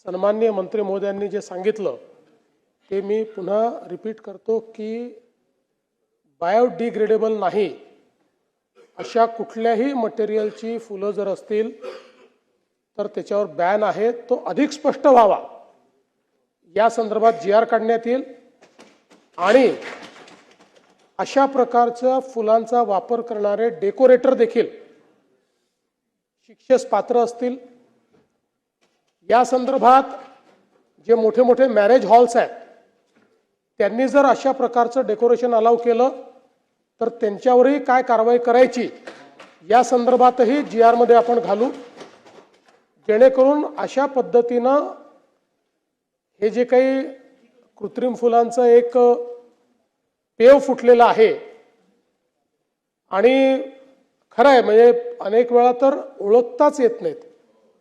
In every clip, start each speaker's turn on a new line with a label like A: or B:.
A: सन्माननीय मंत्री महोदयांनी जे सांगितलं ते मी पुन्हा रिपीट करतो की बायोडिग्रेडेबल नाही अशा कुठल्याही मटेरियलची फुलं जर असतील तर त्याच्यावर बॅन आहे, तो अधिक स्पष्ट व्हावा या संदर्भात GR काढण्यात येईल आणि अशा प्रकारच्या फुलांचा वापर करणारे डेकोरेटर देखील शिक्षेस पात्र असतील। या संदर्भात जे मोठे मोठे मॅरेज हॉल्स आहेत त्यांनी जर अशा प्रकारचं डेकोरेशन अलाउ केलं तर त्यांच्यावरही काय कारवाई करायची या संदर्भातही GR मध्ये आपण घालू, जेणेकरून अशा पद्धतीनं हे जे काही कृत्रिम फुलांचं एक पेव फुटलेलं आहे आणि खरं आहे म्हणजे अनेक वेळा तर ओळखताच येत नाहीत,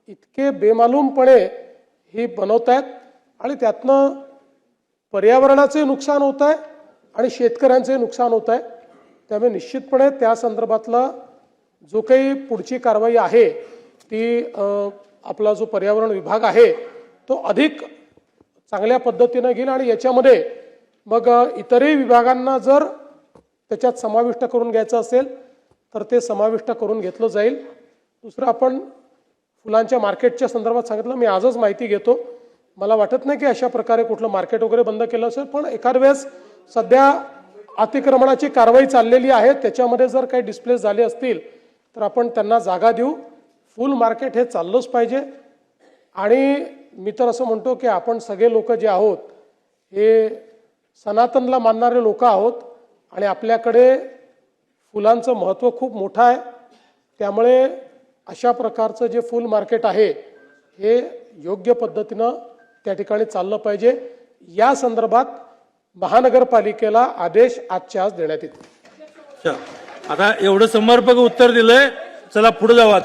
A: इतके बेमालूमपणे ही बनवतायत आणि त्यातनं पर्यावरणाचे नुकसान होत आहे आणि शेतकऱ्यांचे नुकसान होत आहे। त्यामुळे निश्चितपणे त्या संदर्भातला जो काही पुढची कारवाई आहे ती आपला जो पर्यावरण विभाग आहे तो अधिक चांगल्या पद्धतीने घेईल आणि याच्यामध्ये मग इतरही विभागांना जर त्याच्यात समाविष्ट करून घ्यायचं असेल तर ते समाविष्ट करून घेतलं जाईल। दुसरं आपण फुलांच्या मार्केटच्या संदर्भात सांगितलं, मी आजच माहिती घेतो, मला वाटत नाही की अशा प्रकारे कुठलं मार्केट वगैरे बंद केलं असेल, पण एखाद वेळेस सध्या अतिक्रमणाची कारवाई चाललेली आहे त्याच्यामध्ये जर काही डिस्प्लेस झाले असतील तर आपण त्यांना जागा देऊ। फुल मार्केट हे चाललंच पाहिजे आणि मी तर असं म्हणतो की आपण सगळे लोक जे आहोत हे सनातनला मानणारे लोक आहोत आणि आपल्याकडे फुलांचं महत्त्व खूप मोठं आहे, त्यामुळे अशा प्रकारचं जे फुल मार्केट आहे हे योग्य पद्धतीनं त्या ठिकाणी चाललं पाहिजे। या संदर्भात महानगरपालिकेला आदेश आजच्या आज देण्यात येतील।
B: आता एवढं समर्पक उत्तर दिलंय, चला पुढे जाऊ।